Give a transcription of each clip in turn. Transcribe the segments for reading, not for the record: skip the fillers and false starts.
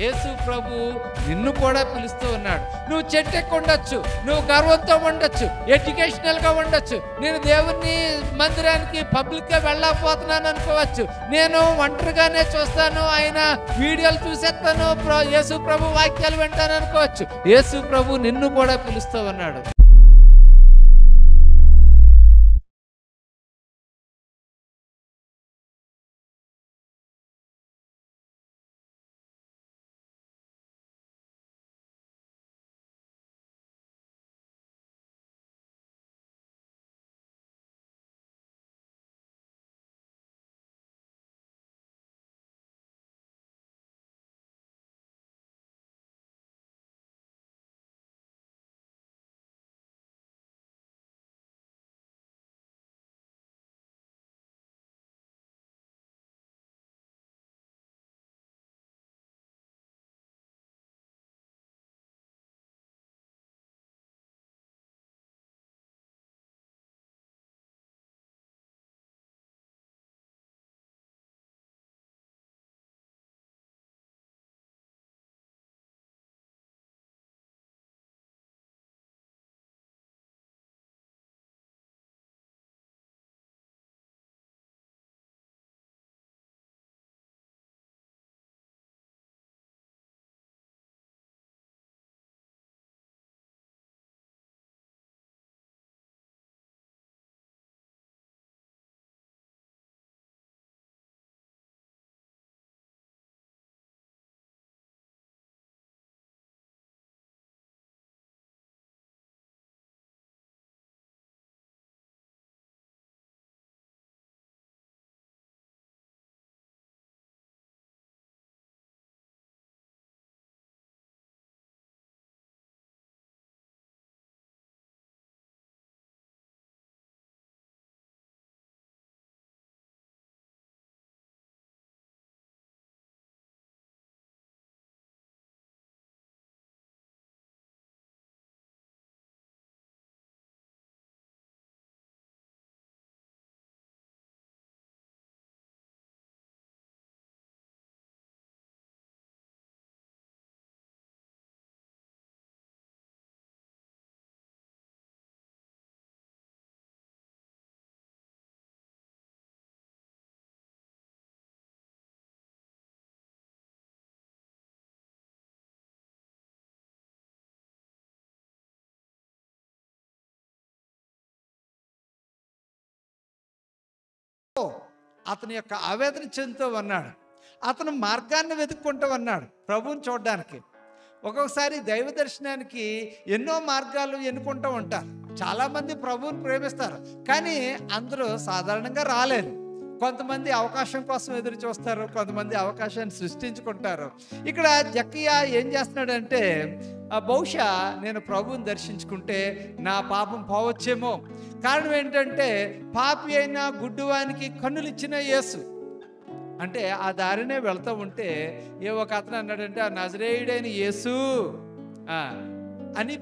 యేసు ప్రభు నిన్ను కూడా పిలుస్తూ ఉన్నాడు. నువ్వు చెట్టు ఎక్కి ఉండొచ్చు, నువ్వు గర్వంతో ఉండొచ్చు, ఎడ్యుకేషనల్గా ఉండొచ్చు, నేను దేవుని మందిరానికి పబ్లిక్గా వెళ్ళకపోతున్నాను అనుకోవచ్చు, నేను ఒంటరిగానే చూస్తాను, ఆయన వీడియోలు చూసేస్తాను, యేసు ప్రభు వాక్యాలు వింటాను అనుకోవచ్చు. యేసు ప్రభు నిన్ను కూడా పిలుస్తూ ఉన్నాడు. అతని యొక్క ఆవేదన చెందుతూ ఉన్నాడు. అతను మార్గాన్ని వెతుక్కుంటూ ఉన్నాడు ప్రభువుని చూడడానికి. ఒక్కొక్కసారి దైవ దర్శనానికి ఎన్నో మార్గాలు ఎన్నుకుంటూ ఉంటారు. చాలామంది ప్రభువుని ప్రేమిస్తారు, కానీ అందరూ సాధారణంగా రాలేరు. కొంతమంది అవకాశం కోసం ఎదురు చూస్తారు, కొంతమంది అవకాశాన్ని సృష్టించుకుంటారు. ఇక్కడ జక్కయ్య ఏం చేస్తున్నాడంటే, బహుశా నేను ప్రభువుని దర్శించుకుంటే నా పాపం పోవచ్చేమో. కారణం ఏంటంటే, పాపి అయిన గుడ్డివానికి కన్నులు ఇచ్చిన యేసు. అంటే ఆ దారినే వెళ్తూ ఉంటే ఒక అతను అన్నాడంటే, ఆ నజరేయుడైన యేసు అని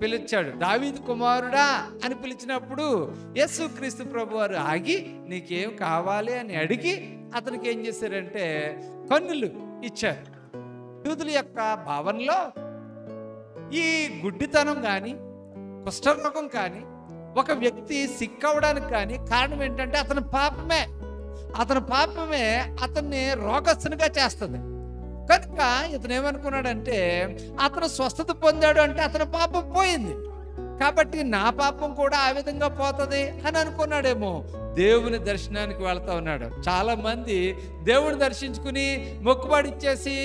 పిలిచాడు. దావీదు కుమారుడా అని పిలిచినప్పుడు యేసు క్రీస్తు ప్రభు వారు ఆగి నీకేం కావాలి అని అడిగి అతనికి ఏం చేశారంటే కన్నులు ఇచ్చారు. యూదుల యొక్క భావనలో ఈ గుడ్డితనం కానీ కుష్ఠరోగం కానీ ఒక వ్యక్తి సిక్ అవ్వడానికి కానీ కారణం ఏంటంటే అతని పాపమే. అతన్ని రోగస్తునిగా చేస్తుంది. కనుక ఇతను ఏమనుకున్నాడంటే, అతను స్వస్థత పొందాడు అంటే అతని పాపం పోయింది, కాబట్టి నా పాపం కూడా ఆ విధంగా పోతుంది అని అనుకున్నాడేమో. దేవుని దర్శనానికి వెళ్తా ఉన్నాడు. చాలా మంది దేవుని దర్శించుకుని మొక్కుబడి ఇచ్చేసి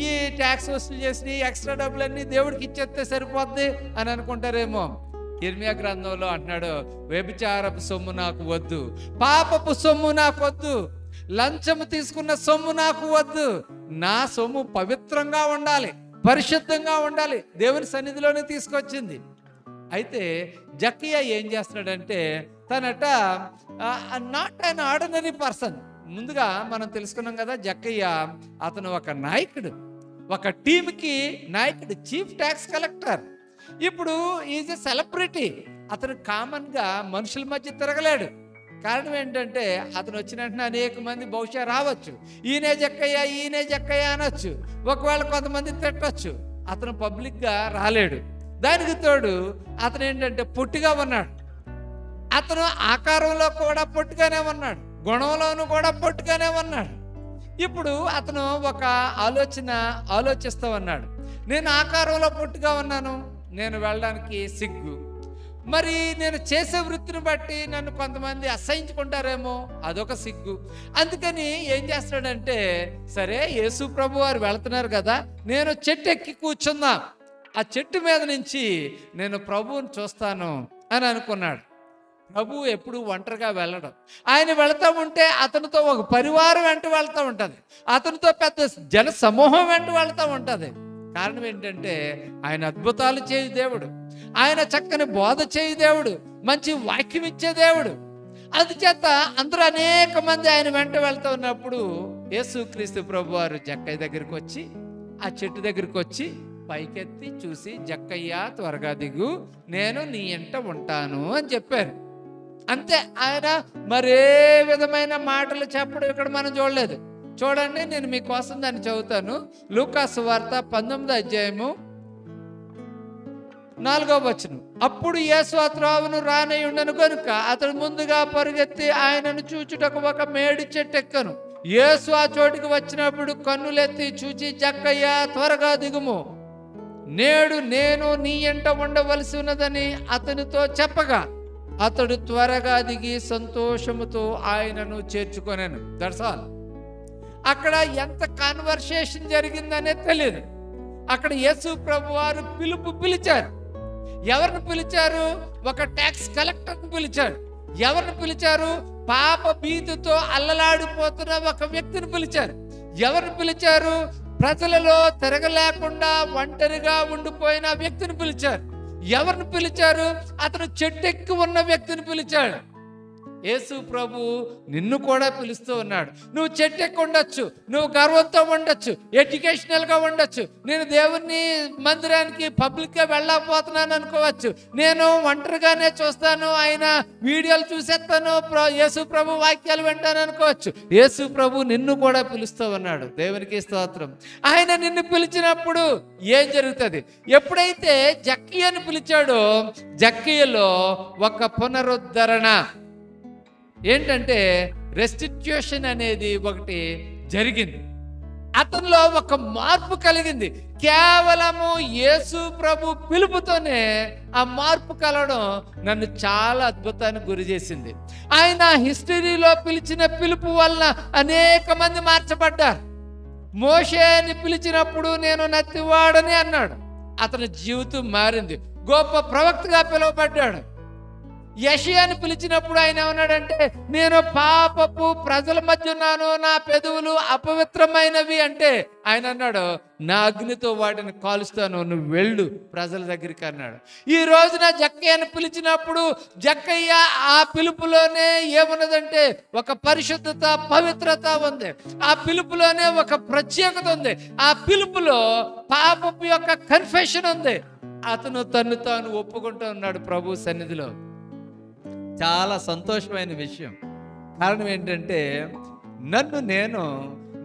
ఈ ట్యాక్స్ వసూలు చేసి ఎక్స్ట్రా డబ్బులన్నీ దేవుడికి ఇచ్చేస్తే సరిపోద్ది అని అనుకుంటారేమో. ఇర్మియా గ్రంథంలో అంటున్నాడు, వ్యభిచారపు సొమ్ము నాకు వద్దు, పాపపు సొమ్ము నాకు వద్దు, లంచము తీసుకున్న సొమ్ము నాకు వద్దు, నా సొమ్ము పవిత్రంగా ఉండాలి, పరిశుద్ధంగా ఉండాలి. దేవుని సన్నిధిలోనే తీసుకొచ్చింది. అయితే జక్కయ్య ఏం చేస్తున్నాడంటే, తనట నాట్ అన్ ఆర్డినరీ పర్సన్. ముందుగా మనం తెలుసుకున్నాం కదా, జక్కయ్య అతను ఒక నాయకుడు, ఒక టీంకి నాయకుడు, చీఫ్ ట్యాక్స్ కలెక్టర్. ఇప్పుడు ఈజ్ ఎ సెలబ్రిటీ. అతను కామన్గా మనుషుల మధ్య తిరగలేడు, కారణం ఏంటంటే అతను వచ్చిన వెంటనే అనేక మంది బహుశా రావచ్చు, ఈయనే జక్కయ్య అనొచ్చు, ఒకవేళ కొంతమంది తిట్టచ్చు. అతను పబ్లిక్గా రాలేడు. దానికి తోడు అతను ఏంటంటే పొట్టిగా ఉన్నాడు. అతను ఆకారంలో కూడా పొట్టిగానే ఉన్నాడు, గుణంలోనూ కూడా పొట్టిగానే ఉన్నాడు. ఇప్పుడు అతను ఒక ఆలోచిస్తూ ఉన్నాడు. నేను ఆకారంలో పొట్టిగా ఉన్నాను, నేను వెళ్ళడానికి సిగ్గు, మరి నేను చేసే వృత్తిని బట్టి నన్ను కొంతమంది అసహించుకుంటారేమో, అదొక సిగ్గు. అందుకని ఏం చేస్తాడంటే, సరే యేసు ప్రభు వారు వెళుతున్నారు కదా, నేను చెట్టు ఎక్కి కూర్చుందాం, ఆ చెట్టు మీద నుంచి నేను ప్రభువుని చూస్తాను అని అనుకున్నాడు. ప్రభు ఎప్పుడు ఒంటరిగా వెళ్ళడం. ఆయన వెళతా ఉంటే అతనితో ఒక పరివారం వెంట వెళ్తూ ఉంటుంది, అతనితో పెద్ద జన సమూహం వెంట వెళ్తూ ఉంటుంది. కారణం ఏంటంటే ఆయన అద్భుతాలు చేయు దేవుడు, ఆయన చక్కని బోధ చేయు దేవుడు, మంచి వాక్యం ఇచ్చే దేవుడు. అందుచేత అందరూ అనేక మంది ఆయన వెంట వెళ్తూ ఉన్నప్పుడు యేసుక్రీస్తు ప్రభు వారు జక్కయ్య దగ్గరికి వచ్చి, ఆ చెట్టు దగ్గరికి వచ్చి పైకెత్తి చూసి, జక్కయ్య త్వరగా దిగు, నేను నీ ఎంట ఉంటాను అని చెప్పారు. అంతే. ఆయన మరే విధమైన మాటలు చెప్పడం ఇక్కడ మనం చూడలేదు. చూడండి, నేను మీకోసం దాన్ని చదువుతాను. లూకా సువార్త 19వ అధ్యాయము 4వ వచనం. అప్పుడు యేసు ఆ త్రోవను రానయ్యుండెను గనుక అతడు ముందుగా పరుగెత్తి ఆయనను చూచుటకు ఒక మేడి చెట్టు ఎక్కను. యేసు ఆ చోటికి వచ్చినప్పుడు కన్నులెత్తి చూచి, జక్కయ్య త్వరగా దిగుము, నేడు నేను నీ ఎంట ఉండవలసి ఉన్నదని అతనితో చెప్పగా అతడు త్వరగా దిగి సంతోషముతో ఆయనను చేర్చుకొనెను. That's all. అక్కడ ఎంత కాన్వర్సేషన్ జరిగిందనే తెలియదు. అక్కడ యేసు ప్రభు వారు పిలిచారు. ఎవరిని పిలిచారు? ఒక ట్యాక్స్ కలెక్టర్ని పిలిచాడు. ఎవరిని పిలిచారు? పాప భీతితో అల్లలాడిపోతున్న ఒక వ్యక్తిని పిలిచారు. ఎవరిని పిలిచారు? ప్రజలలో తిరగలేకుండా ఒంటరిగా ఉండిపోయిన వ్యక్తిని పిలిచారు. ఎవరిని పిలిచారు? అతను చెట్టెక్కి ఉన్న వ్యక్తిని పిలిచాడు. యేసు ప్రభు నిన్ను కూడా పిలుస్తూ ఉన్నాడు. నువ్వు చెట్టెక్కి ఉండొచ్చు, నువ్వు గర్వంతో ఉండొచ్చు, ఎడ్యుకేషనల్గా ఉండొచ్చు, నేను దేవుని మందిరానికి పబ్లిక్గా వెళ్ళకపోతున్నాను అనుకోవచ్చు, నేను ఒంటరిగానే చూస్తాను, ఆయన వీడియోలు చూసేస్తాను, యేసు ప్రభు వాక్యాలు వింటాను అనుకోవచ్చు. యేసు ప్రభు నిన్ను కూడా పిలుస్తూ ఉన్నాడు. దేవునికి స్తోత్రం. ఆయన నిన్ను పిలిచినప్పుడు ఏం జరుగుతుంది? ఎప్పుడైతే జక్కయ్యను పిలిచాడో జక్కయ్యలో ఒక పునరుద్ధరణ ఏంటంటే రెస్టిట్యూషన్ అనేది ఒకటి జరిగింది. అతనిలో ఒక మార్పు కలిగింది. కేవలము యేసు ప్రభు పిలుపుతోనే ఆ మార్పు కలగడం నన్ను చాలా అద్భుతానికి గురి చేసింది. ఆయన హిస్టరీలో పిలిచిన పిలుపు వలన అనేక మంది మార్చబడ్డారు. మోషేని పిలిచినప్పుడు నేను నత్తివాడని అన్నాడు, అతని జీవితం మారింది, గొప్ప ప్రవక్తగా పిలువబడ్డాడు. యెషయాని పిలిచినప్పుడు ఆయన ఏమన్నాడంటే, నేను పాపపు ప్రజల మధ్య ఉన్నాను, నా పెదవులు అపవిత్రమైనవి అంటే ఆయన అన్నాడు, నా అగ్నితో వాటిని కాలుస్తాను, నువ్వు వెళ్ళు ప్రజల దగ్గరికి అన్నాడు. ఈ రోజున జక్కయ్యను పిలిచినప్పుడు జక్కయ్య ఆ పిలుపులోనే ఏమున్నదంటే ఒక పరిశుద్ధత, పవిత్రత ఉంది. ఆ పిలుపులోనే ఒక ప్రత్యేకత ఉంది. ఆ పిలుపులో పాపపు యొక్క కన్ఫెషన్ ఉంది. అతను తను తాను ఒప్పుకుంటూ ఉన్నాడు ప్రభు సన్నిధిలో. చాలా సంతోషమైన విషయం. కారణం ఏంటంటే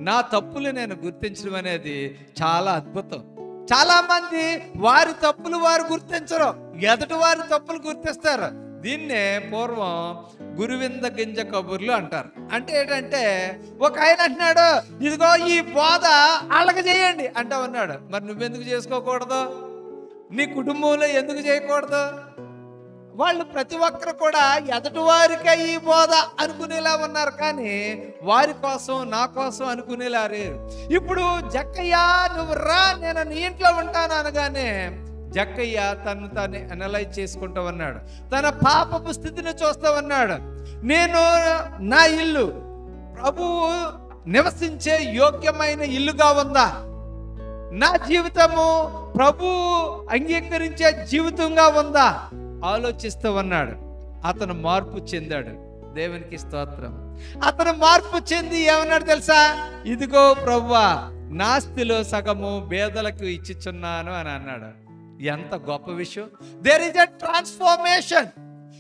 నా తప్పులు నేను గుర్తించడం అనేది చాలా అద్భుతం. చాలామంది వారి తప్పులు వారు గుర్తించరు, ఎదుటి వారి తప్పులు గుర్తిస్తారు. దీన్నే పూర్వం గురువింద గింజ కబుర్లు అంటారు. అంటే ఏంటంటే ఒక ఆయన అంటున్నాడు, ఇదిగో ఈ బోధ వాళ్ళకి చేయండి అంటా ఉన్నాడు. మరి నువ్వెందుకు చేసుకోకూడదు? నీ కుటుంబంలో ఎందుకు చేయకూడదు? వాళ్ళు ప్రతి ఒక్కరు కూడా ఎదుటి వారికే ఈ బోధ అనుకునేలా ఉన్నారు, కానీ వారి కోసం, నా కోసం అనుకునేలా లేరు. ఇప్పుడు జక్కయ్య నువ్వు రా, నేను నీ ఇంట్లో ఉంటాను అనగానే జక్కయ్య తను తాను అనలైజ్ చేసుకుంటూ ఉన్నాడు. తన పాపపు స్థితిని చూస్తూ ఉన్నాడు. నేను నా ఇల్లు ప్రభువు నివసించే యోగ్యమైన ఇల్లుగా ఉందా? నా జీవితము ప్రభువు అంగీకరించే జీవితంగా ఉందా? ఆలోచిస్తూ ఉన్నాడు. అతను మార్పు చెందాడు. దేవునికి స్తోత్రం. అతను మార్పు చెంది ఏమన్నాడు తెలుసా? ఇదిగో ప్రభువా, నాస్తిలో సగము పేదలకు ఇచ్చిచున్నాను అని అన్నాడు. ఎంత గొప్ప విషయం! There is a transformation.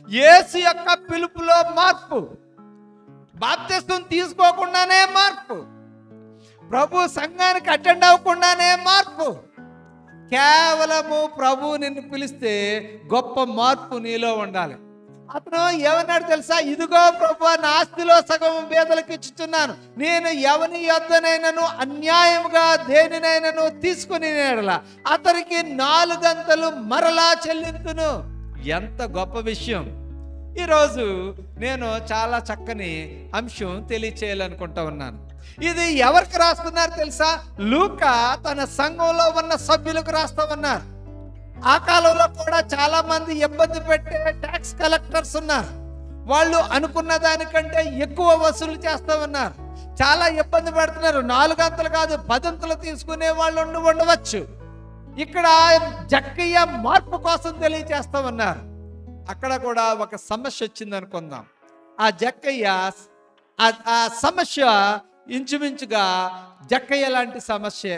Yesu యొక్క పిలుపులో మార్పు. బాప్తిస్మం తీసుకోకుండానే మార్పు, ప్రభు సంఘానికి అటెండ్ అవ్వకుండానే మార్పు. కేవలము ప్రభు నిన్ను పిలిస్తే గొప్ప మార్పు నీలో ఉండాలి. అతను ఏమన్నాడు తెలుసా? ఇదిగో ప్రభు, నా ఆస్తిలో సగం పేదలకు ఇచ్చుచున్నాను, నేను ఎవని యొద్దనైనను అన్యాయముగా దేనినైనను తీసుకుని అతనికి 4 అంతలు మరలా చెల్లింతును. ఎంత గొప్ప విషయం! ఈరోజు నేను చాలా చక్కని అంశం తెలియచేయాలనుకుంటా ఉన్నాను. ఇది ఎవరికి రాస్తున్నారు తెలుసా? లూకా తన సంఘంలో ఉన్న సభ్యులకు రాస్తా ఉన్నారు. ఆ కాలంలో కూడా చాలా మంది ఇబ్బంది పెట్టే ట్యాక్స్ కలెక్టర్స్ ఉన్నారు. వాళ్ళు అనుకున్న దానికంటే ఎక్కువ వసూలు చేస్తా ఉన్నారు. చాలా ఇబ్బంది పెడుతున్నారు. 4 అంతలు కాదు, 10 అంతలు తీసుకునే వాళ్ళు ఉండవచ్చు. ఇక్కడ జక్కయ్య మార్పు కోసం తెలియజేస్తా ఉన్నారు. అక్కడ కూడా ఒక సమస్య వచ్చింది అనుకుందాం. ఆ జక్కయ్య ఆ సమస్య ఇంచుమించుగా జక్కయ్య లాంటి సమస్య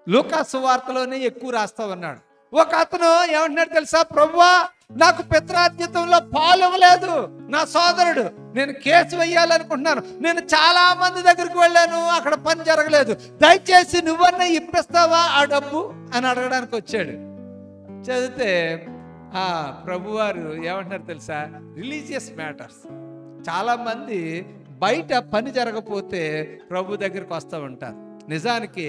లూకా సువార్తలోనే ఎక్కువ రాస్తా ఉన్నాడు. ఒక అతను ఏమంటున్నాడు తెలుసా? ప్రభువా, నాకు పిత్రార్జితంలో పాలు ఇవ్వలేదు నా సోదరుడు, నేను కేసు వేయాలనుకుంటున్నాను, నేను చాలా మంది దగ్గరికి వెళ్ళాను, అక్కడ పని జరగలేదు, దయచేసి నువ్వన్నా ఇప్పిస్తావా ఆ డబ్బు అని అడగడానికి వచ్చాడు. చదివితే ప్రభువారు ఏమంటున్నారు తెలుసా? Religious matters. చాలామంది బయట పని జరగకపోతే ప్రభు దగ్గరికి వస్తూ ఉంటారు. నిజానికి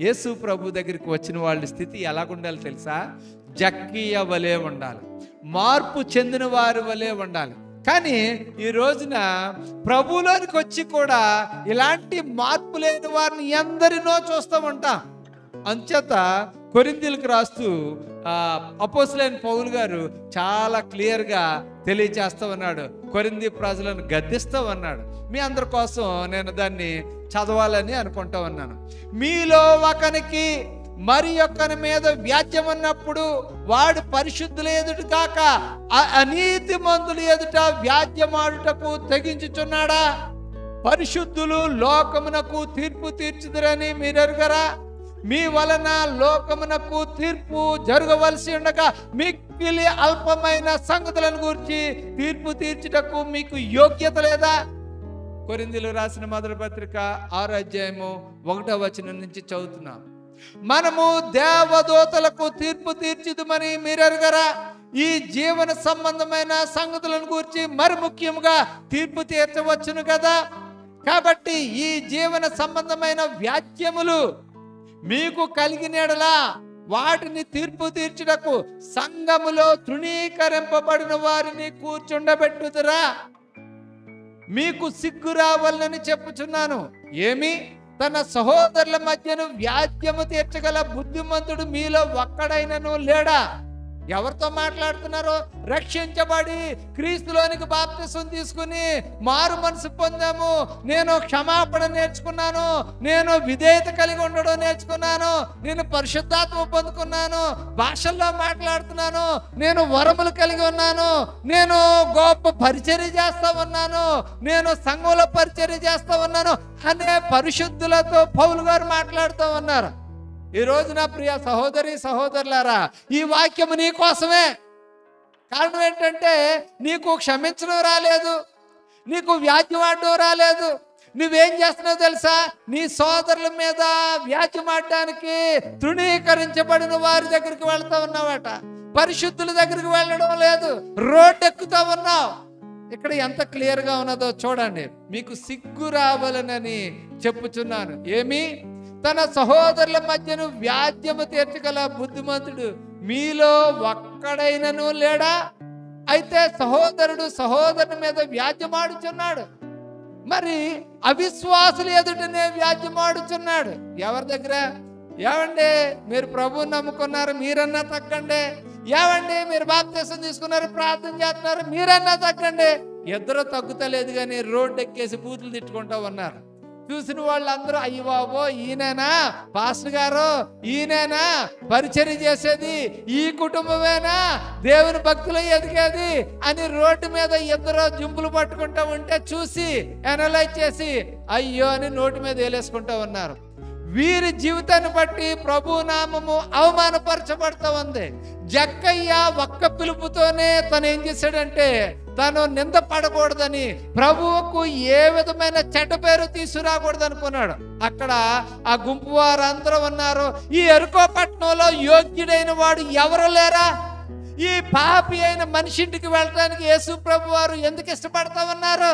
యేసు ప్రభు దగ్గరికి వచ్చిన వాళ్ళ స్థితి ఎలాగుండాలి తెలుసా? జక్కయ్య వలె ఉండాలి, మార్పు చెందిన వారి వలె ఉండాలి. కానీ ఈ రోజున ప్రభులోనికి వచ్చి కూడా ఇలాంటి మార్పు లేని వారిని ఎందరినో చూస్తూ ఉంటాం. అంచేత కొరింథీయులకు రాస్తూ అపోస్తలుడైన పౌలు గారు చాలా క్లియర్గా తెలియజేస్తూ ఉన్నాడు, కొరింథీ ప్రజలను గద్దిస్తూ ఉన్నాడు. మీ అందరి కోసం నేను దాన్ని చదవాలని అనుకుంటా ఉన్నాను. మీలో ఒకనికి మరి ఒకని మీద వ్యాజ్యం ఉన్నప్పుడు వాడు పరిశుద్ధుల ఎదుట కాక అనీతి మంతుల ఎదుట వ్యాజ్యమాడుటకు తెగించుచున్నాడా? పరిశుద్ధులు లోకమునకు తీర్పు తీర్చుదురని మీరెరుగరా? మీ వలన లోకమునకు తీర్పు జరగవలసి ఉండగా మిక్కిలి అల్పమైన సంగతులను గురించి తీర్పు తీర్చుటకు మీకు యోగ్యత లేదా? కొరింథీయులకు రాసిన మొదటి పత్రిక 6వ అధ్యాయము 1వ వచనం నుంచి చదువుతున్నాం. మనము దేవదూతలకు తీర్పు తీర్చుదుమని మీరెరుగరా? ఈ జీవన సంబంధమైన సంగతులను గురించి మరి ముఖ్యంగా తీర్పు తీర్చవచ్చును కదా. కాబట్టి ఈ జీవన సంబంధమైన వ్యాజ్యములు మీకు కలిగినడలా వాటిని తీర్పు తీర్చుటకు సంఘములో తృణీకరింపబడిన వారిని కూర్చుండబెట్టుదురా? మీకు సిగ్గు రావాలని చెప్పుచున్నాను. ఏమి? తన సహోదరుల మధ్యను వ్యాజ్యము తీర్చగల బుద్ధిమంతుడు మీలో ఒక్కడైనను లేడా? ఎవరితో మాట్లాడుతున్నారో? రక్షించబడి క్రీస్తులోనికి బాప్తిసం తీసుకుని మారు మనసు పొందాము, నేను క్షమాపణ నేర్చుకున్నాను, నేను విధేయత కలిగి ఉండడం నేర్చుకున్నాను, నేను పరిశుద్ధాత్మ పొందుకున్నాను, భాషల్లో మాట్లాడుతున్నాను, నేను వరములు కలిగి ఉన్నాను, నేను గొప్ప పరిచర్య చేస్తా ఉన్నాను, నేను సంఘంలో పరిచర్య చేస్తా ఉన్నాను అనే పరిశుద్ధులతో పౌలు గారు మాట్లాడుతూ ఉన్నారు. ఈ రోజు నా ప్రియ సహోదరి సహోదరులారా, ఈ వాక్యము నీ కోసమే. కారణం ఏంటంటే నీకు క్షమించడం రాలేదు, నీకు వ్యాజ్యమాడడం రాలేదు. నువ్వేం చేస్తున్నావు తెలుసా? నీ సోదరుల మీద వ్యాజ్యమాడడానికి తృణీకరించబడిన వారి దగ్గరికి వెళ్తా ఉన్నావట, పరిశుద్ధుల దగ్గరికి వెళ్ళడం లేదు, రోడ్డు ఎక్కుతా ఉన్నావు. ఇక్కడ ఎంత క్లియర్గా ఉన్నదో చూడండి. మీకు సిగ్గు రావాలనని చెప్పుచున్నాను. ఏమి? తన సహోదరుల మధ్యను వ్యాజ్యము తీర్చగల బుద్ధిమంతుడు మీలో ఒక్కడైనను లేడా? అయితే సహోదరుడు సహోదరుని మీద వ్యాజ్యమాడుచున్నాడు, మరి అవిశ్వాసులు ఎదుటనే వ్యాజ్యమాడుచున్నాడు. ఎవరి దగ్గర? ఏమండి మీరు ప్రభువుని నమ్ముకున్నారు, మీరన్నా తగ్గండి. ఏమండి మీరు బాప్తిసం తీసుకున్నారు, ప్రార్థన చేస్తున్నారు, మీరన్నా తగ్గండి. ఇద్దరు తగ్గుతలేదు కానీ రోడ్డు ఎక్కేసి బూతులు తిట్టుకుంటూ ఉన్నారు. చూసిన వాళ్ళందరూ అయ్యి బాబో ఈయనేనా పాస్టర్ గారు, ఈయనేనా పరిచర్య చేసేది, ఈ కుటుంబమేనా దేవుని భక్తులు ఎదిగేది అని రోడ్డు మీద ఇద్దరు జుంపులు పట్టుకుంటూ ఉంటే చూసి అనలైజ్ చేసి అయ్యో అని నోటి మీద వేలేసుకుంటూ ఉన్నారు. వీరి జీవితాన్ని బట్టి ప్రభు నామము అవమానపరచబడుతూ ఉంది. జక్కయ్య ఒక్క పిలుపుతోనే తను ఏం చేశాడంటే తను నింద పడకూడదని, ప్రభువుకు ఏ విధమైన చెడ్డ పేరు తీసుకురాకూడదు అనుకున్నాడు. అక్కడ ఆ గుంపు వారందరూ ఉన్నారు, ఈ యెరికో పట్టణంలో యోగ్యుడైన వాడు ఎవరు లేరా? ఈ పాపి అయిన మనిషి ఇంటికి వెళ్ళడానికి యేసు ప్రభు వారు ఎందుకు ఇష్టపడతా ఉన్నారు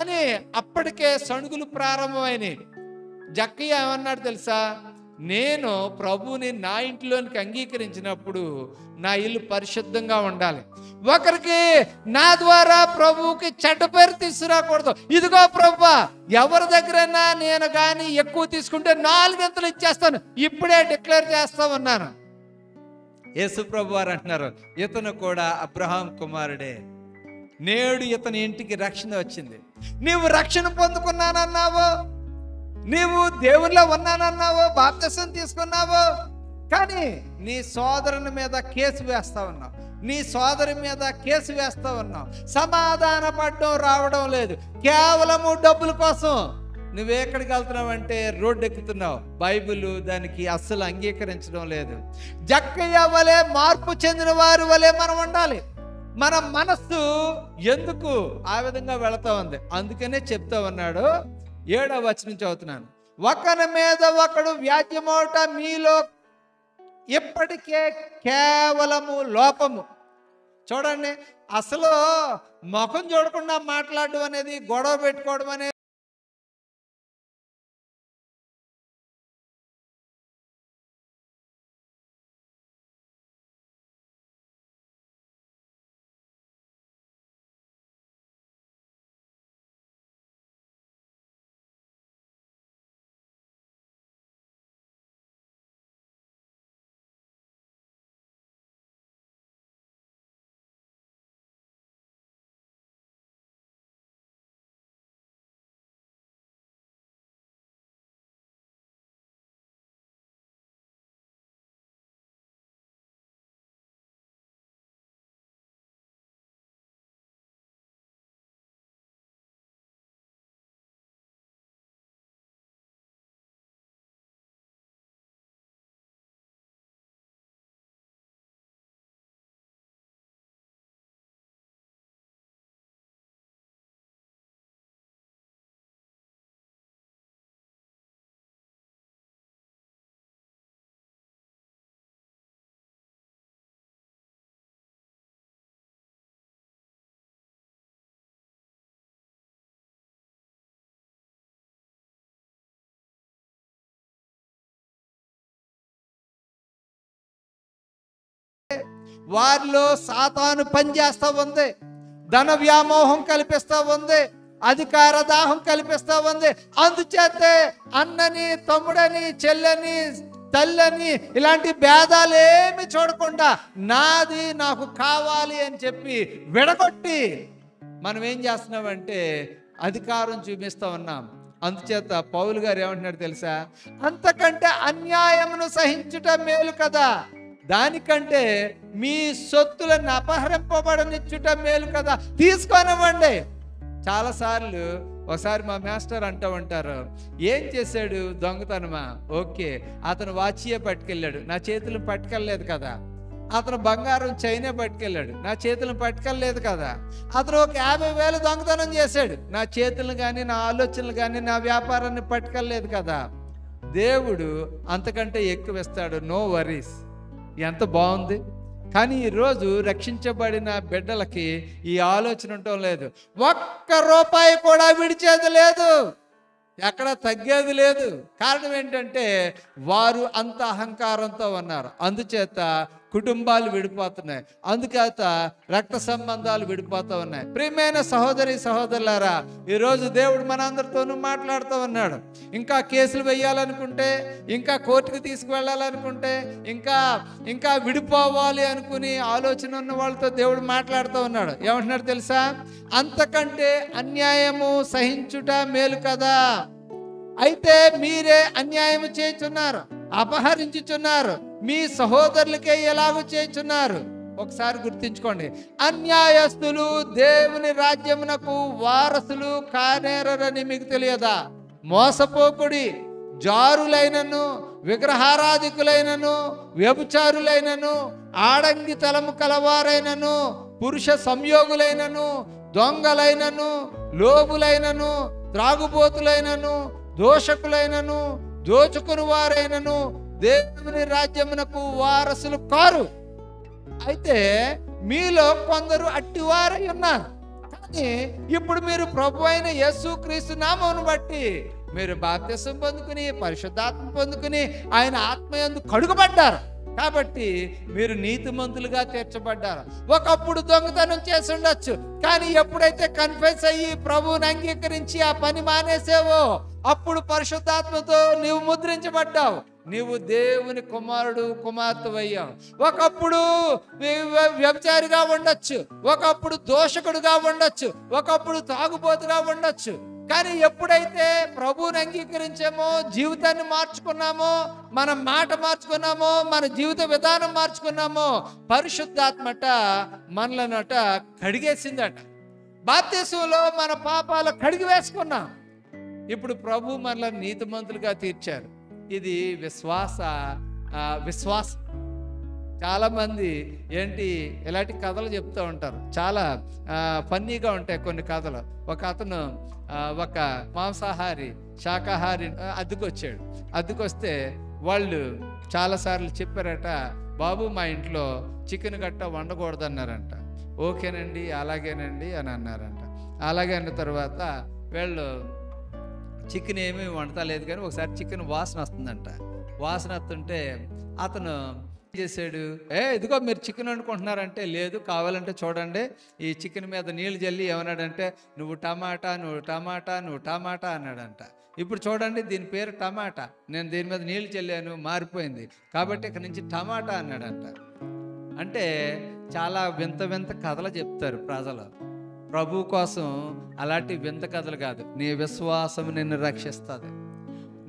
అని అప్పటికే సణుగులు ప్రారంభమైనవి. జక్కయ్య ఏమన్నాడు తెలుసా? నేను ప్రభువుని నా ఇంట్లోనికి అంగీకరించినప్పుడు నా ఇల్లు పరిశుద్ధంగా ఉండాలి. ఒకరికి నా ద్వారా ప్రభువుకి చెడ్డ పేరు తీసుకురాకూడదు. ఇదిగో ప్రభువా, ఎవరి దగ్గరైనా నేను కానీ ఎక్కువ తీసుకుంటే 4 గంటలు ఇచ్చేస్తాను, ఇప్పుడే డిక్లేర్ చేస్తా ఉన్నాను. యేసు ప్రభు వారు అంటున్నారు, ఇతను కూడా అబ్రహాం కుమారుడే, నేడు ఇతని ఇంటికి రక్షణ వచ్చింది. నీవు రక్షణ పొందుకున్నానన్నావు, నీవు దేవునిలో ఉన్నానన్నావు, బాప్తిసం తీసుకున్నావు, కానీ నీ సోదరుని మీద కేసు వేస్తా ఉన్నావు, నీ సోదరి మీద కేసు వేస్తా ఉన్నావు. సమాధాన పడడం రావడం లేదు, కేవలము డబ్బుల కోసం నువ్వెక్కడికి వెళ్తున్నావు అంటే రోడ్డు ఎక్కుతున్నావు. బైబిల్ దానికి అస్సలు అంగీకరించడం లేదు. జక్కయ్య వలె మార్పు చెందిన వారి వలె మనం ఉండాలి. మన మనస్సు ఎందుకు ఆ విధంగా వెళతా ఉంది? అందుకనే చెప్తా ఉన్నాడు, 7వ వచనం చదువుతున్నాను. ఒకరి మీద ఒకడు వ్యాజ్యమోట మీలో ఇప్పటికే కేవలము లోపము. చూడండి, అసలు ముఖం చూడకుండా మాట్లాడడం అనేది, గొడవ పెట్టుకోవడం అనేది వారిలో సాతాను పనిచేస్తూ ఉంది, ధన వ్యామోహం కల్పిస్తూ ఉంది, అధికార దాహం కల్పిస్తూ ఉంది. అందుచేతే అన్నని, తమ్ముడని, చెల్లని, తల్లని ఇలాంటి భేదాలేమి చూడకుండా నాది నాకు కావాలి అని చెప్పి విడగొట్టి మనం ఏం చేస్తున్నామంటే అధికారం చూపిస్తూ ఉన్నాం. అందుచేత పౌలు గారు ఏమంటున్నాడు తెలుసా? అంతకంటే అన్యాయమును సహించుట మేలు కదా, దానికంటే మీ సొత్తులను అపహరింపబడనిచ్చుట మేలు కదా, తీసుకొనివ్వండి. చాలాసార్లు ఒకసారి మా మాస్టర్ అంటూ ఉంటారు, ఏం చేశాడు దొంగతనమా? ఓకే, అతను వాచియే పట్టుకెళ్ళాడు, నా చేతులను పట్టుకెళ్ళలేదు కదా. అతను బంగారం చైనే పట్టుకెళ్ళాడు, నా చేతులను పట్టుకెళ్ళలేదు కదా. అతను ఒక 50,000 దొంగతనం చేశాడు, నా చేతులను కానీ, నా ఆలోచనలు కానీ, నా వ్యాపారాన్ని పట్టుకెళ్ళలేదు కదా. దేవుడు అంతకంటే ఎక్కువ ఇస్తాడు, నో వరీస్. ఎంత బాగుంది. కానీ ఈరోజు రక్షించబడిన బిడ్డలకి ఈ ఆలోచన ఉండటం లేదు. 1 రూపాయి కూడా విడిచేది లేదు, ఎక్కడ తగ్గేది లేదు. కారణం ఏంటంటే వారు అంత అహంకారంతో ఉన్నారు. అందుచేత కుటుంబాలు విడిపోతున్నాయి, అందుచేత రక్త సంబంధాలు విడిపోతూ ఉన్నాయి. ప్రియమైన సహోదరి సహోదరులారా, ఈరోజు దేవుడు మనందరితోనూ మాట్లాడుతూ ఉన్నాడు. ఇంకా కేసులు వేయాలనుకుంటే, ఇంకా కోర్టుకు తీసుకువెళ్ళాలనుకుంటే, ఇంకా విడిపోవాలి అనుకుని ఆలోచన ఉన్న వాళ్ళతో దేవుడు మాట్లాడుతూ ఉన్నాడు. ఏమంటున్నాడు తెలుసా? అంతకంటే అన్యాయము సహించుట మేలు కదా. అయితే మీరే అన్యాయము చేయుచున్నారు, అపహరించుచున్నారు, మీ సహోదరులకే ఎలాగూ చేయుచున్నారు. ఒకసారి గుర్తించుకోండి, అన్యాయస్తులు దేవుని రాజ్యమునకు వారసులు కానేరని మీకు తెలియదా? మోసపోకుడి, జారులైనను, విగ్రహారాధికులైనను, వ్యభిచారులైనను, ఆడంగి తలము కలవారైనను, పురుష సంయోగులైనను, దొంగలైనను, లోబులైనను, త్రాగుబోతులైనను, దోషకులైనను, దోచుకుని వారైనను దేవుని రాజ్యమునకు వారసులు కారు. అయితే మీలో కొందరు అట్టివారై ఉన్నారు. కానీ ఇప్పుడు మీరు ప్రభు అయిన యేసుక్రీస్తు నామమును బట్టి మీరు బాప్తిసం పొందుకుని, పరిశుద్ధాత్మ పొందుకుని, ఆయన ఆత్మయందు కడుగబడ్డారు. కాబట్టి మీరు నీతిమంతులుగా తీర్చబడ్డారు. ఒకప్పుడు దొంగతనం చేసి ఉండొచ్చు, కానీ ఎప్పుడైతే కన్ఫెస్ అయ్యి ప్రభువుని అంగీకరించి ఆ పని మానేసావో అప్పుడు పరిశుద్ధాత్మతో నీవు ముద్రించబడ్డావు. నీవు దేవుని కుమారుడు, కుమార్తె అయ్యావు. ఒకప్పుడు వ్యభిచారిగా ఉండొచ్చు, ఒకప్పుడు దోషకుడుగా ఉండొచ్చు, ఒకప్పుడు తాగుబోతుగా ఉండొచ్చు. కానీ ఎప్పుడైతే ప్రభువుని అంగీకరించామో, జీవితాన్ని మార్చుకున్నామో, మన మాట మార్చుకున్నామో, మన జీవిత విధానం మార్చుకున్నామో, పరిశుద్ధాత్మట మనలనట కడిగేసిందట. బాప్తిసంలో మన పాపాలు కడిగి వేసుకున్నాం. ఇప్పుడు ప్రభు మనల్ని నీతిమంతులుగా తీర్చారు. ఇది విశ్వాసం. చాలామంది ఏంటి ఇలాంటి కథలు చెప్తూ ఉంటారు. చాలా ఫన్నీగా ఉంటాయి కొన్ని కథలు. ఒక అతను ఒక మాంసాహారి, శాకాహారి అద్దెకొచ్చాడు. అద్దెకొస్తే వాళ్ళు చాలాసార్లు చెప్పారట, బాబు మా ఇంట్లో చికెన్ గట్ట వండకూడదన్నారంట. ఓకేనండి, అలాగేనండి అని అన్నారంట. అలాగే అన్న తర్వాత వీళ్ళు చికెన్ ఏమీ వండతలేదు, కానీ ఒకసారి చికెన్ వాసన వస్తుందంట. వాసన వస్తుంటే అతను ఏం చేశాడు, ఇదిగో మీరు చికెన్ వండుకుంటున్నారంటే, లేదు కావాలంటే చూడండి, ఈ చికెన్ మీద నీళ్ళు జల్లి ఏమన్నాడంటే, నువ్వు టమాటా అన్నాడంట. ఇప్పుడు చూడండి, దీని పేరు టమాటా, నేను దీని మీద నీళ్ళు చల్లాను, మారిపోయింది, కాబట్టి ఇక్కడ నుంచి టమాటా అన్నాడంట. అంటే చాలా వింత వింత కథలు చెప్తారు ప్రజలు. ప్రభు కోసం అలాంటి వింత కథలు కాదు. నీ విశ్వాసం నిన్ను రక్షిస్తుంది.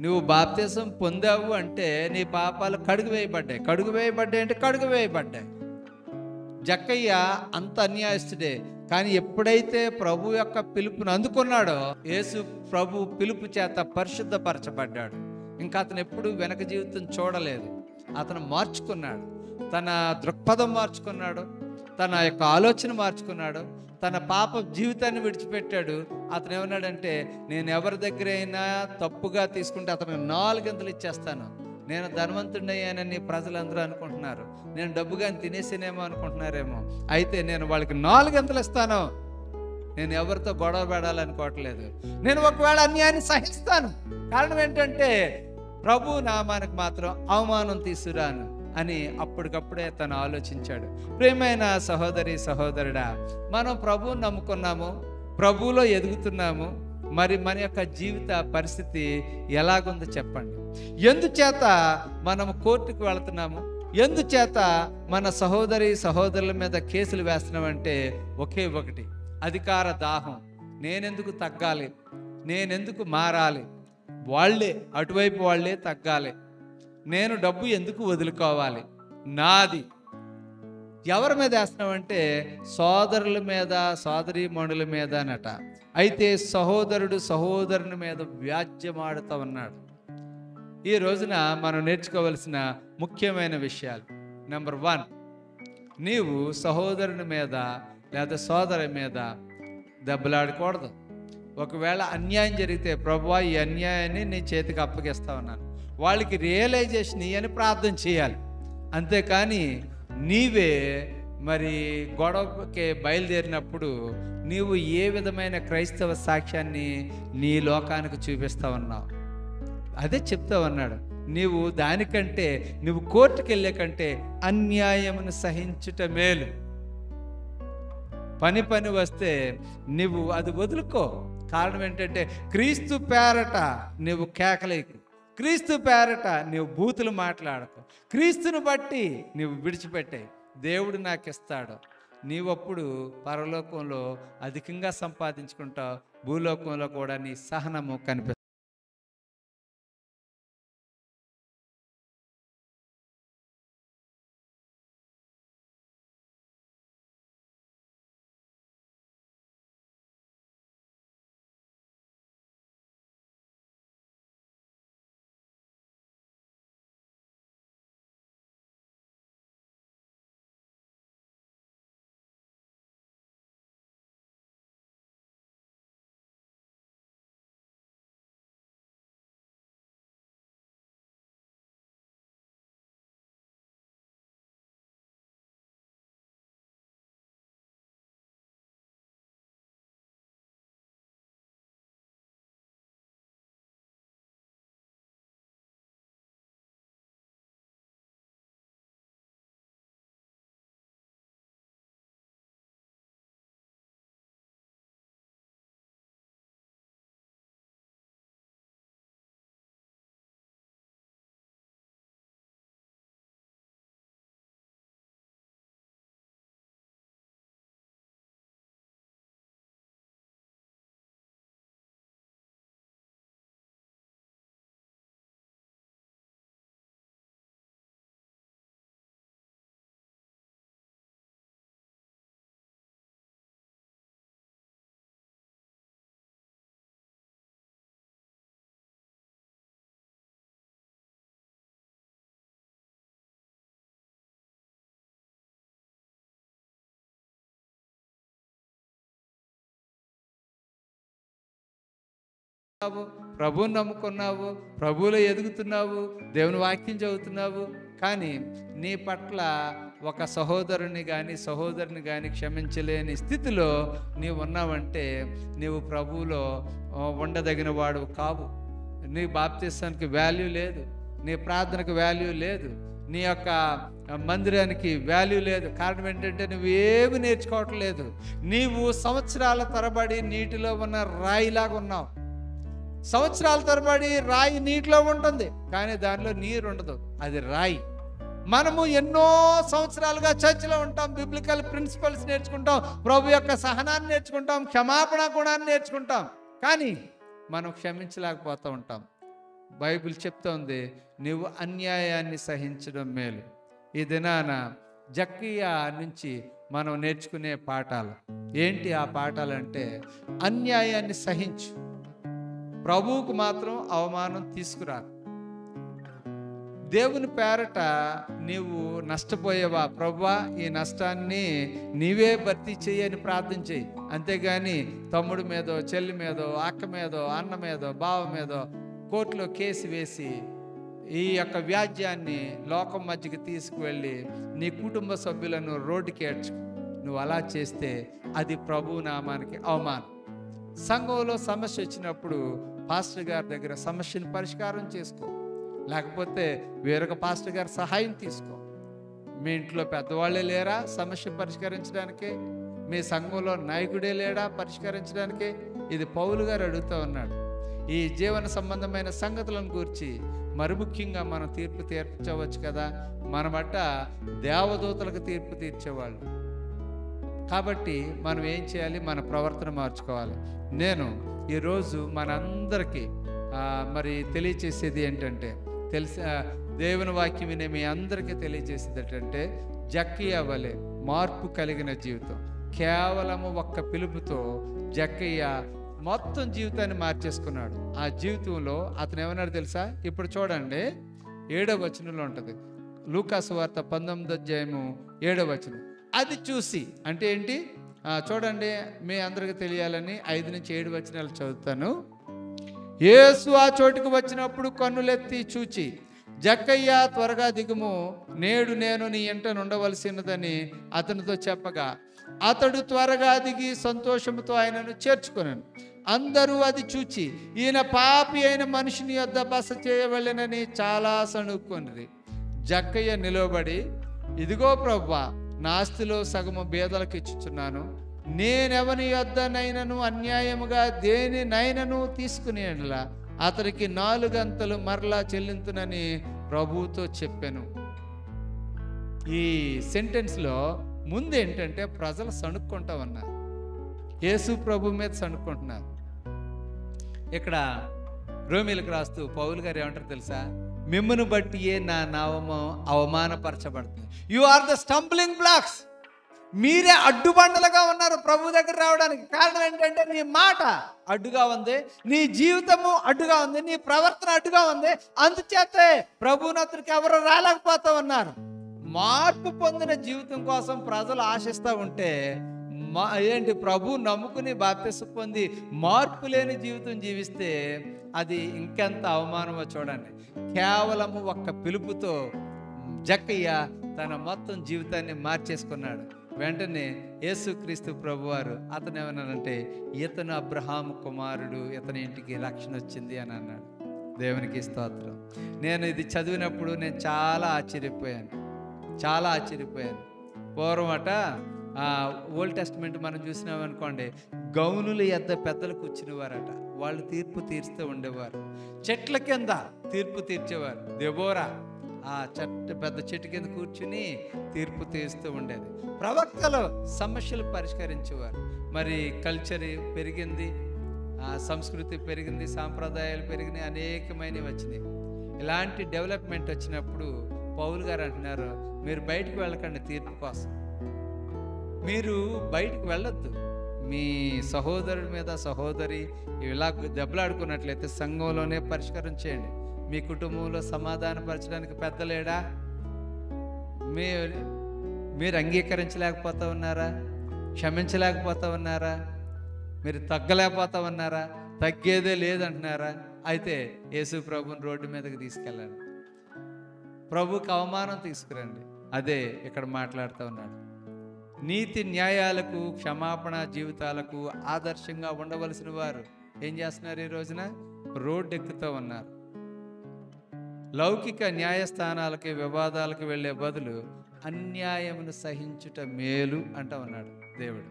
నువ్వు బాప్తిసం పొందావు అంటే నీ పాపాలు కడుగు వేయబడ్డాయి. జక్కయ్య అంత అన్యాయస్తుడే, కానీ ఎప్పుడైతే ప్రభు యొక్క పిలుపును అందుకున్నాడో, యేసు ప్రభు పిలుపు చేత పరిశుద్ధపరచబడ్డాడు. ఇంకా అతను ఎప్పుడు వెనక జీవితం చూడలేదు. అతను మార్చుకున్నాడు, తన దృక్పథం మార్చుకున్నాడు, తన యొక్క ఆలోచన మార్చుకున్నాడు, తన పాప జీవితాన్ని విడిచిపెట్టాడు. అతను ఏమన్నాడంటే, నేను ఎవరి దగ్గర అయినా తప్పుగా తీసుకుంటే అతనికి 4 గంటలు ఇచ్చేస్తాను. నేను ధనవంతుడయ్యానని ప్రజలందరూ అనుకుంటున్నారు, నేను డబ్బుగా తినేసేనేమో అనుకుంటున్నారేమో, అయితే నేను వాళ్ళకి 4 గంటలు ఇస్తాను. నేను ఎవరితో గొడవ పడాలనుకోవట్లేదు. నేను ఒకవేళ అన్యాయాన్ని సహిస్తాను. కారణం ఏంటంటే ప్రభు నామానికి మాత్రం అవమానం తీసుకురాను అని అప్పటికప్పుడే తను ఆలోచించాడు. ప్రియమైన సహోదరి సహోదరుడా, మనం ప్రభువుని నమ్ముకున్నాము, ప్రభువులో ఎదుగుతున్నాము. మరి మన యొక్క జీవిత పరిస్థితి ఎలాగుందో చెప్పండి. ఎందుచేత మనం కోర్టుకు వెళుతున్నాము, ఎందుచేత మన సహోదరి సహోదరుల మీద కేసులు వేస్తున్నామంటే ఒకే ఒకటి, అధికార దాహం. నేనెందుకు తగ్గాలి, నేనెందుకు మారాలి, వాళ్ళే అటువైపు వాళ్ళే తగ్గాలి, నేను డబ్బు ఎందుకు వదులుకోవాలి, నాది. ఎవరి మీద వేస్తున్నామంటే సోదరుల మీద, సోదరీమణుల మీద అన్నట. అయితే సహోదరుడు సహోదరుని మీద వ్యాజ్యమాడుతూ ఉన్నాడు. ఈ రోజున మనం నేర్చుకోవలసిన ముఖ్యమైన విషయాలు. నెంబర్ 1, నీవు సహోదరుని మీద లేదా సోదరి మీద దెబ్బలాడకూడదు. ఒకవేళ అన్యాయం జరిగితే, ప్రభువా ఈ అన్యాయాన్ని నీ చేతికి అప్పగిస్తా ఉన్నాను, వాళ్ళకి రియలైజేషన్ ఇయ్యని ప్రార్థన చేయాలి. అంతేకాని నీవే మరి గొడవకి బయలుదేరినప్పుడు నీవు ఏ విధమైన క్రైస్తవ సాక్ష్యాన్ని నీ లోకానికి చూపిస్తావన్నావు, అదే చెప్తావన్నాడు. నీవు దానికంటే, నువ్వు కోర్టుకు వెళ్ళే కంటే అన్యాయమును సహించుట మేలు. పని వస్తే నువ్వు అది వదులుకో. కారణం ఏంటంటే క్రీస్తు పేరట నువ్వు కేకలేకు, క్రీస్తు పేరట నువ్వు బూతులు మాట్లాడకు, క్రీస్తుని బట్టి నువ్వు విడిచిపెట్టే. దేవుడు నాకు ఇస్తాడు. నీవప్పుడు పరలోకంలో అధికంగా సంపాదించుకుంటావు, భూలోకంలో కూడా నీ సహనము కనిపిస్తుంది. ప్రభువుని నమ్ముకున్నావు, ప్రభువులో ఎదుగుతున్నావు, దేవుని వాక్యం చదువుతున్నావు, కానీ నీ పట్ల ఒక సహోదరుని కానీ క్షమించలేని స్థితిలో నీవు ఉన్నావంటే నీవు ప్రభువులో ఉండదగిన వాడు కావు. నీ బాప్తిస్తానికి వాల్యూ లేదు, నీ ప్రార్థనకు వాల్యూ లేదు, నీ యొక్క మందిరానికి వాల్యూ లేదు. కారణం ఏంటంటే నువ్వేమి నేర్చుకోవట్లేదు. నీవు సంవత్సరాల తరబడి నీటిలో ఉన్న రాయిలాగా ఉన్నావు. సంవత్సరాల తరబడి రాయి నీటిలో ఉంటుంది, కానీ దానిలో నీరు ఉండదు, అది రాయి. మనము ఎన్నో సంవత్సరాలుగా చర్చిలో ఉంటాం, బిబ్లికల్ ప్రిన్సిపల్స్ నేర్చుకుంటాం, ప్రభు యొక్క సహనాన్ని నేర్చుకుంటాం, క్షమాపణ గుణాన్ని నేర్చుకుంటాం, కానీ మనం క్షమించలేకపోతూ ఉంటాం. బైబిల్ చెప్తోంది, నువ్వు అన్యాయాన్ని సహించడం మేలు. ఈ దినాన జక్కయ్య నుంచి మనం నేర్చుకునే పాఠాలు ఏంటి? ఆ పాఠాలు అంటే, అన్యాయాన్ని సహించు, ప్రభువుకు మాత్రం అవమానం తీసుకురా. దేవుని పేరట నీవు నష్టపోయేవా, ప్రభువా ఈ నష్టాన్ని నీవే భర్తీ చేయని ప్రార్థన చేయి. అంతేగాని తమ్ముడి మీదో, చెల్లి మీదో, అక్క మీదో, అన్న మీదో, బావ మీదో కోర్టులో కేసు వేసి ఈ యొక్క వ్యాజ్యాన్ని లోకం మధ్యకి తీసుకువెళ్ళి నీ కుటుంబ సభ్యులను రోడ్డుకి ఏడ్చు. నువ్వు అలా చేస్తే అది ప్రభు నామానికి అవమానం. సంఘంలో సమస్య వచ్చినప్పుడు పాస్టర్ గారి దగ్గర సమస్యను పరిష్కారం చేసుకో, లేకపోతే వేరొక పాస్టర్ గారి సహాయం తీసుకో. మీ ఇంట్లో పెద్దవాళ్ళే లేరా సమస్య పరిష్కరించడానికి? మీ సంఘంలో నాయకుడే లేడా పరిష్కరించడానికి? ఇది పౌలు గారు అడుగుతూ ఉన్నాడు. ఈ జీవన సంబంధమైన సంగతులను గురించి మరి ముఖ్యంగా మనం తీర్పు తీర్చవచ్చు కదా. మన బట్ట దేవదూతలకు తీర్పు తీర్చేవాళ్ళు. కాబట్టి మనం ఏం చేయాలి? మన ప్రవర్తన మార్చుకోవాలి. నేను ఈరోజు మనందరికీ మరి తెలియచేసేది ఏంటంటే, దేవుని వాక్యం వినే మీ అందరికీ తెలియజేసేది ఏంటంటే, జక్కయ్య వలె మార్పు కలిగిన జీవితం. కేవలము ఒక్క పిలుపుతో జక్కయ్య మొత్తం జీవితాన్ని మార్చేసుకున్నాడు. ఆ జీవితంలో అతను ఏమన్నాడు తెలుసా? ఇప్పుడు చూడండి, 7వ వచనంలో ఉంటుంది, లూకాసు వార్త 19వ అధ్యాయము 7వ వచనం. అది చూసి అంటే ఏంటి చూడండి, మీ అందరికి తెలియాలని 5 నుంచి 7 వచనాలు చదువుతాను. యేసు ఆ చోటుకు వచ్చినప్పుడు కన్నులెత్తి చూచి, జక్కయ్య త్వరగా దిగుము, నేడు నేను నీ ఇంట ఉండవలసినదని అతనితో చెప్పగా, అతడు త్వరగా దిగి సంతోషంతో ఆయనను చేర్చుకొనెను. అందరూ అది చూచి, ఈయన పాపి అయిన మనిషిని యొద్ద బస చేయవలెనని చాలా సణుక్కొనిరి. జక్కయ్య నిలబడి, ఇదిగో ప్రభువా, నా ఆస్తిలో సగము బేదలకు ఇచ్చుచున్నాను. నేనెవని యొద్దనైనను అన్యాయముగా దేనినైనను తీసుకునేలా అతనికి 4 గంతలు మరలా చెల్లింతునని ప్రభువుతో చెప్పాను. ఈ సెంటెన్స్లో ముందు ఏంటంటే, ప్రజలు సణుక్కుంటా ఉన్నారు, యేసు ప్రభు మీద సణుక్కుంటున్నారు. ఇక్కడ రోమీలకు రాస్తూ పౌలు గారు ఏమంటారు తెలుసా? మిమ్మును బట్టియే నా నామము అవమానపరచబడుతుంది. You are the stumbling blocks. మీరే అడ్డుబండలుగా ఉన్నారు ప్రభు దగ్గర రావడానికి. కారణం ఏంటంటే, నీ మాట అడ్డుగా ఉంది, నీ జీవితము అడ్డుగా ఉంది, నీ ప్రవర్తన అడ్డుగా ఉంది. అందుచేతే ప్రభువునతనికి ఎవరు రాలేకపోతా ఉన్నారు. మార్పు పొందిన జీవితం కోసం ప్రజలు ఆశిస్తూ ఉంటే ఏంటి, ప్రభు నమ్ముకుని బాప్తిసం పొంది మార్పు లేని జీవితం జీవిస్తే అది ఇంకెంత అవమానమో చూడండి. కేవలము ఒక్క పిలుపుతో జక్కయ్య తన మొత్తం జీవితాన్ని మార్చేసుకున్నాడు. వెంటనే యేసుక్రీస్తు ప్రభువారు అతను ఏమన్నాడంటే, ఇతను అబ్రహాము కుమారుడు, ఇతని ఇంటికి రక్షణ వచ్చింది అని అన్నాడు. దేవునికి స్తోత్రం. నేను ఇది చదివినప్పుడు నేను చాలా ఆశ్చర్యపోయాను. పూర్వం అట ఓల్డ్ టెస్ట్మెంట్ మనం చూసినామనుకోండి, గౌనుల యొద్ద పెద్దలు కూర్చునేవారట. వాళ్ళు తీర్పు తీరుస్తూ ఉండేవారు. చెట్ల కింద తీర్పు తీర్చేవారు. దెబోరా ఆ పెద్ద చెట్టు కింద కూర్చుని తీర్పు తీరుస్తూ ఉండేది. ప్రవక్తలు సమస్యలు పరిష్కరించేవారు. మరి కల్చర్ పెరిగింది, సంస్కృతి పెరిగింది, సాంప్రదాయాలు పెరిగినాయి, అనేకమైనవి వచ్చినాయి. ఇలాంటి డెవలప్మెంట్ వచ్చినప్పుడు పౌలు గారు అంటున్నారు, మీరు బయటకు వెళ్ళకండి, తీర్పు కోసం మీరు బయటకు వెళ్ళొద్దు. మీ సహోదరుడి మీద సహోదరి ఇలా దెబ్బలాడుకున్నట్లయితే సంఘంలోనే పరిష్కారం చేయండి. మీ కుటుంబంలో సమాధానపరచడానికి పెద్దలేడా? మీరు అంగీకరించలేకపోతా ఉన్నారా? క్షమించలేకపోతా ఉన్నారా? మీరు తగ్గలేకపోతా ఉన్నారా? తగ్గేదే లేదంటున్నారా? అయితే యేసు ప్రభుని రోడ్డు మీదకి తీసుకెళ్ళండి, ప్రభుకి అవమానం తీసుకురండి. అదే ఇక్కడ మాట్లాడుతూ ఉన్నాడు. నీతి న్యాయాలకు, క్షమాపణ జీవితాలకు ఆదర్శంగా ఉండవలసిన వారు ఏం చేస్తున్నారు? ఈ రోజున రోడ్డు ఎక్కుతూ ఉన్నారు. లౌకిక న్యాయస్థానాలకి, వివాదాలకు వెళ్ళే బదులు అన్యాయమును సహించుట మేలు అంటూ ఉన్నాడు దేవుడు.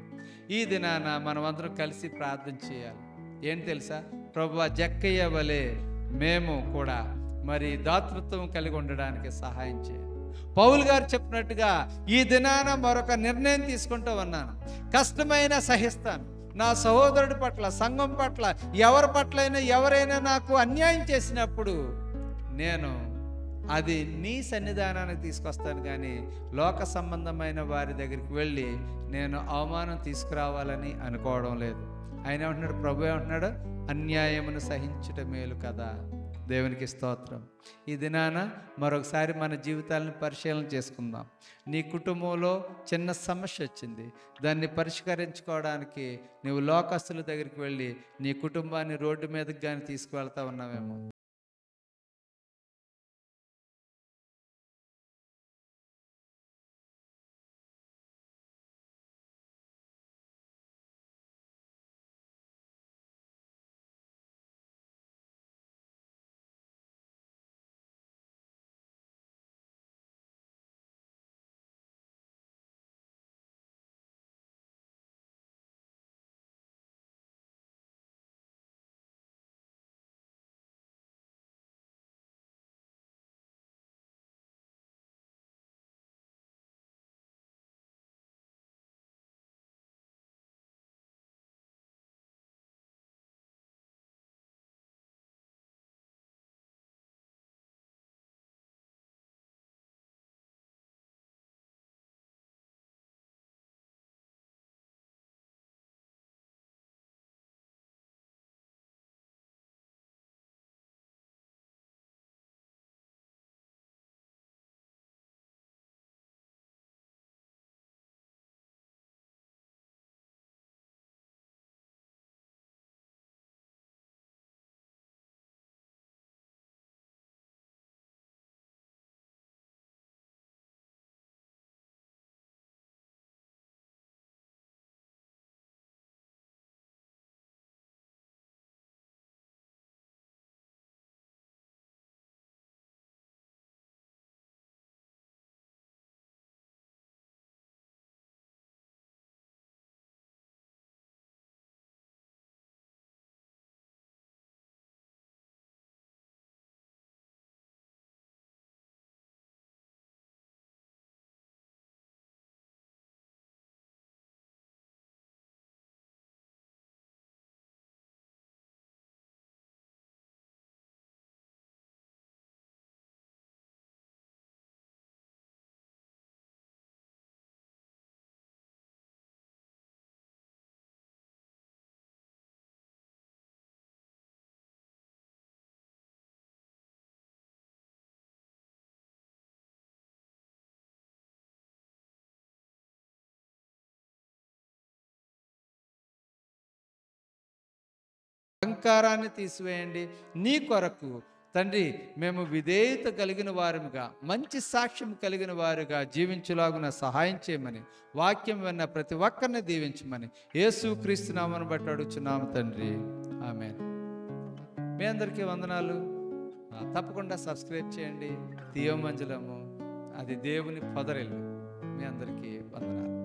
ఈ దినాన మనమందరం కలిసి ప్రార్థన చేయాలి. ఏం తెలుసా? ప్రభువా, జక్కయ్య వలె మేము కూడా మరి దాతృత్వం కలిగి ఉండడానికి సహాయం చేయాలి. పౌలు గారు చెప్పినట్టుగా ఈ దినాన మరొక నిర్ణయం తీసుకుంటూ ఉన్నాను. కష్టమైన సహిస్తాను. నా సహోదరుడి పట్ల, సంఘం పట్ల, ఎవరి పట్లైనా ఎవరైనా నాకు అన్యాయం చేసినప్పుడు నేను అది నీ సన్నిధానానికి తీసుకొస్తాను, కానీ లోక సంబంధమైన వారి దగ్గరికి వెళ్ళి నేను అవమానం తీసుకురావాలని అనుకోవడం లేదు. ఆయన ఏమంటున్నాడు? ప్రభు ఏమంటున్నాడు? అన్యాయమును సహించుట మేలు కదా. దేవునికి స్తోత్రం. ఈ దినాన మరొకసారి మన జీవితాలను పరిశీలన చేసుకుందాం. నీ కుటుంబంలో చిన్న సమస్య వచ్చింది, దాన్ని పరిష్కరించుకోవడానికి నువ్వు లోకస్తుల దగ్గరికి వెళ్ళి నీ కుటుంబాన్ని రోడ్డు మీదకి కానీ తీసుకువెళ్తా ఉన్నావేమో. అహంకారాన్ని తీసివేయండి. నీ కొరకు తండ్రి మేము విధేయత కలిగిన వారుగా, మంచి సాక్ష్యం కలిగిన వారుగా జీవించులాగున సహాయం చేయమని, వాక్యం విన్న ప్రతి ఒక్కరిని దీవించమని యేసుక్రీస్తు నామమును బట్టి అడుగుచున్నాము తండ్రి, ఆమేన్. మీ అందరికీ వందనాలు. తప్పకుండా సబ్స్క్రైబ్ చేయండి. తీయమంజలము, అది దేవుని పొదరిల్లు. మీ అందరికీ వందనాలు.